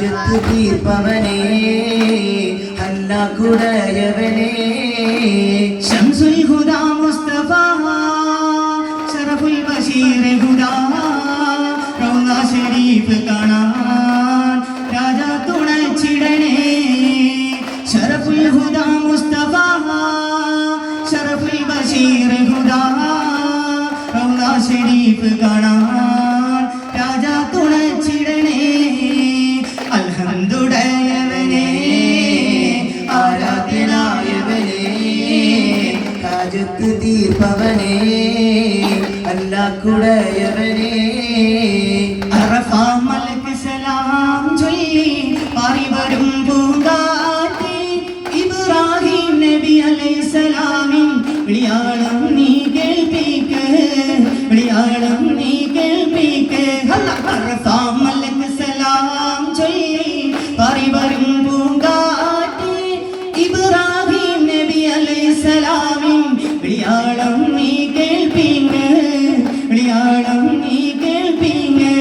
ഹാജത്ത് തീർപ്പവനേ അല്ലാഹുടയവനേ ശംസുൽ ഹുദാ മുസ്തഫ ശറഫുൽ ബശീർ ഹുദാ റൗള ശരീഫ് കാണാൻ രാജാ തുണച്ചിടണേ ശറഫുൽ ഹുദാ മുസ്തഫ ശറഫുൽ ബശീർ ഹുദാ റൗള ശരീഫ് കാണാൻ രാജാ തുണച്ചിടണേ അൽഹംദുലില്ലാഹ് ആരാധ്യനായവനേ ഹാജത്ത് തീർപ്പവനേ അല്ലാഹുടയവനേ അറഫ മലക്ക് സലാം ചൊല്ലി പാറി വരും പൂങ്കാറ്റേ ഇബ്രാഹിം നബി അലൈഹിസ്സലാമിൻ വിളിയാളം നീ കേൾപ്പിക്ക് വിളിയാളം നീ കേൾപ്പിക്ക് അറഫ മലക്ക് സലാം ചൊല്ലി പാറി വരും പൂങ്കാറ്റേ ഇബ്രാഹിം നബി അലൈഹിസ്സലാമിൻ വിളിയാളം നീ കേൾപ്പിക്ക് വിളിയാളം നീ കേൾപ്പിക്ക്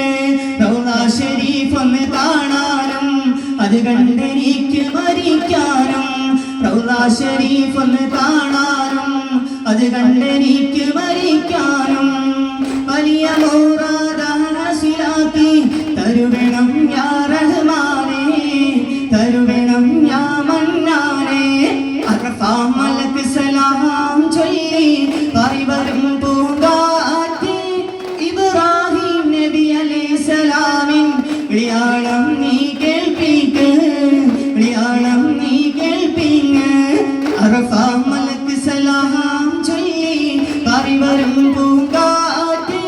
റൗള ശരീഫ് ഒന്ന് കാണാനും അത് കണ്ടെനിക്ക് മരിക്കാനും റൗള ശരീഫ് ഒന്ന് കാണാനും അത് കണ്ടെനിക്ക് മരിക്കാനും വലിയ മുറാദാസിലാക്കി തരുവേണം യാ റഹ്മാനേ തരുവേണം യാ മന്നാനേ അറഫ മലക്ക് സലാം ചൊല്ലി പാറി വരും പൂങ്കാറ്റേ ഇബ്രാഹിം നബി അലൈഹിസ്സലാമിൻ വിളിയാളം നീ കേൾപ്പിക്ക് വിളിയാളം നീ കേൾപ്പിക്ക് അറഫ മലക്ക് സലാം ചൊല്ലി പാറി വരും പൂങ്കാറ്റേ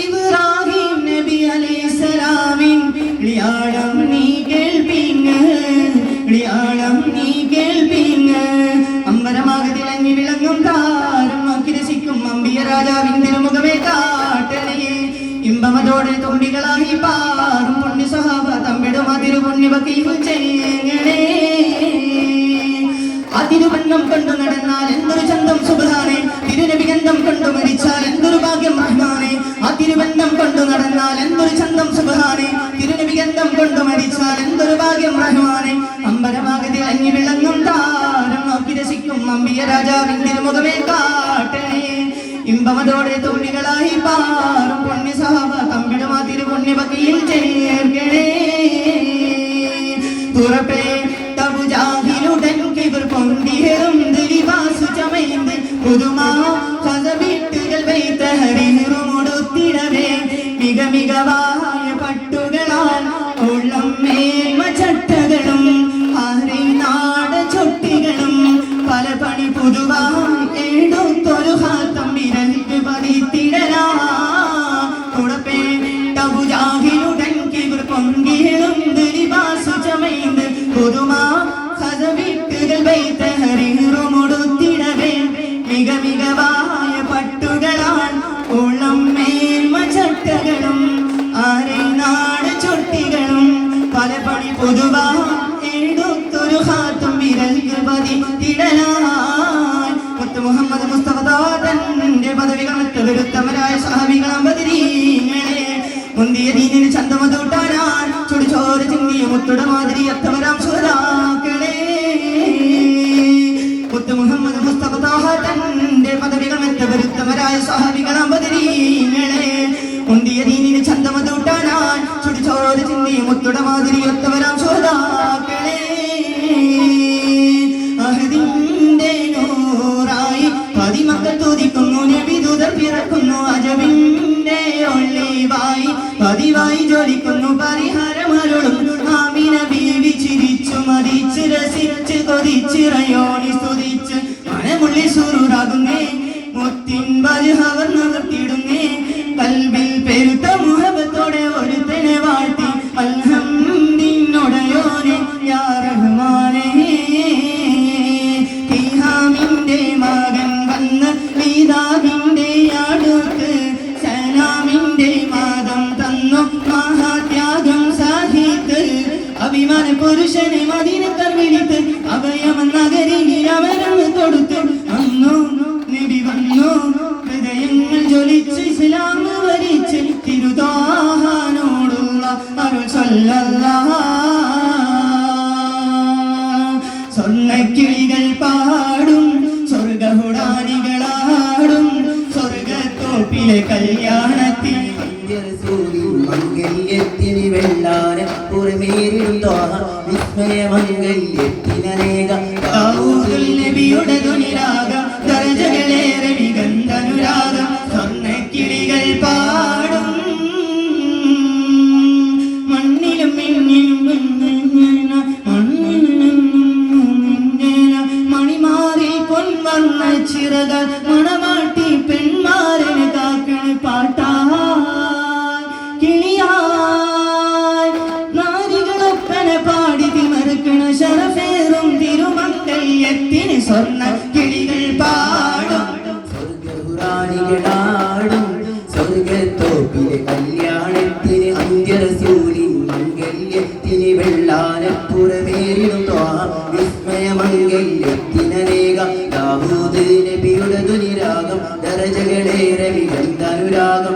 ഇബ്രാഹിം നബി അലൈഹിസ്സലാമിൻ വിളിയാളം നീ കേൾപ്പിക്ക് വിളിയാളം നീ കേൾപ്പിക്ക് അമ്പരമാകെ തിളങ്ങി വിളങ്ങും താരം നോക്കി രസിക്കും അമ്പിയ രാജാവിൻ തിരുമുഖമേ കാട്ടണേ ഇമ്പമതോടെ തുമ്പികളായി പാറും പുണ്യ സഹാബ തമ്പിടും അതിരു പുണ്യ വക്കീഫ് ചെയ്യണേ അതിരുവണ്ണം കണ്ടു നടന്നാൽ എന്തൊരു ചന്തം സുബ്ഹാനേ തിരുനബി ഗന്ധം കണ്ടു മരിച്ചാൽ എന്തൊരു ഭാഗ്യം റഹ്മാനേ അതിരുവണ്ണം കണ്ടു നടന്നാൽ എന്തൊരു ചന്തം സുബ്ഹാനേ തിരുനബി ഗന്ധം കണ്ടു മരിച്ചാൽ എന്തൊരു ഭാഗ്യം റഹ്മാനേ അമ്പരമാകെ തിളങ്ങി വിളങ്ങും താരം നോക്കി രസിക്കും അമ്പിയ രാജാവിൻ തിരുമുഖമേ കാട്ടണേ ഇമ്പമതോടെ തോണികളായി പാറും പുണ്യ സഹാബ തമ്പിടും ആ തിരുപുണ്യവകയിൽ ചേർക്കണേ തുറപ്പേ തബുജാഹിലുടൻ കിബർ പൊന്തിയേറും ദിലിവാസു ചമയന്ത് പുതുമാ കഥവിട്ടുകൾ വൈത്ത ഹരിറുമുടുത്തിടവേ മിക മികവായ പട്ടുകളാൽ ഉള്ളം മേൽമ ചട്ടകളും ആരെ നാട ചൊട്ടികളും പല പണി പുതുവായി എടുത്തൊരു ഹാത്തം വിരലിക്ക് പതിത്തിടലാ കുടപ്പേ തബുജാഹിലുടൻ കിബർ പൊന്തിയേറും ദിലിവാസു ചമയന്ത് പുതുമാ കഥവിട്ടുകൾ വൈത്ത ഹരിറുമുടുത്തിടവേ മിക മികവായ പട്ടുകളാൽ ഉള്ളം മേൽമ ചട്ടകളും ആരെ നാട് ചൊട്ടികളും പല പണി പൊതുവായി എടുത്തൊരു ഹാത്തം വിരലിക്ക് പതിത്തിടലാൽ മുത്ത് മുഹമ്മദ് മുസ്തഫ തന്റെ പദവികളത്ത് വിരുദ്ധമരായ സഹാബികളാം ബദരീങ്ങളെ മുന്തിയ ദീനിന് ചന്തമതൂട്ടാനാൻ ചുടിച്ചോര ചിന്തിയ മുത്തുട മാതിരി അത്തവരാം സുഹൃതാക്കളെ മുത്ത് മുഹമ്മദ് മുസ്തഫ തന്റെ പദവികളത്ത് വിരുദ്ധമരായ സഹാബികളാം ബദരീങ്ങളെ മുന്തിയ ദീനിന് ചന്തമതൂട്ടാനാൻ ചുടിച്ചോര ചിന്തിയ മുത്തുട മാതിരി അത്തവരാം സുഹൃതാക്കളെ അഹദിന്റെ നൂറായി പതിമക്കൾ തുതിക്കുന്നു നബിദൂതർ പിറക്കുന്നു അജബിന്റെ ഒളിവായി പതിവായി ജ്വലിക്കുന്നു പരിഹാരമരുളും ആമിന ബീവി ചിരിച്ചു മതിച്ച് രസിച്ച് കൊതിച്ചിറയോണി സ്തുതിച്ച് മനമുള്ളി സുറൂറാകുന്നേ മുത്തിൻ ബൽഹവർ നിർത്തിയിടുന്നേ കൽബിൽ പെരുത്ത മുഹബത്തോടെ ഒരുത്തനെ വാഴ്ത്തി അൽഹംദിനോടയോനെ യാ റഹ്മാനേ തിഹാമിന്റെ മകൻ വന്ന് മീദാവിന്റെ അടുത്ത് സലാമിന്റെ മാതം തന്നു മഹാത്യാഗം സാഹിത്ത് അഭിമാന പുരുഷനെ മദീനക്കാർ വിളിത്ത് അഭയമൻ നഗരിയിൽ അവരം കൊടുത്ത് അന്നു നബി വന്നു ഹൃദയങ്ങൾ ജ്വലിച്ച് ഇസ്ലാം വരിച്ച് തിരുദാഹാനോടുള്ള അരുൾ സല്ലല്ലാഹു തിരുവെള്ളാന പുറമേറിടും ത്വാഹ വിസ്മയമംഗല്യത്തിനേക ദാവൂദുൽ നബിയുടെ ധ്വനിരാഗ ദർജകളേറെ മികന്തനുരാഗ സ്വർണ്ണക്കിളികൾ പാടും മണ്ണിലും മിന്നിലും മണിമാറി പൊൻവർണ്ണ ചിറകൾ മണവാട്ടി പെൺമാരന് കാക്കണ പാട്ടായി കിളിയായി നാരികളൊപ്പന പാടി തിമർക്കണ ശരഫേറും തിരുമംഗല്യത്തിന് സ്വർണ്ണ കിളികൾ പാടും സ്വർഗപുരാണികളാടും സ്വർഗത്തോപ്പിലെ കല്യാണത്തിന് അന്ത്യറസൂലിൻ മംഗല്യത്തിന് വെള്ളാനപ്പുറമേറിടും ത്വാഹ വിസ്മയമംഗല്യത്തിനേക ദാവൂദ് നബിയുടെ ധ്വനിരാഗം ദരജകളേറെ മികന്തനുരാഗം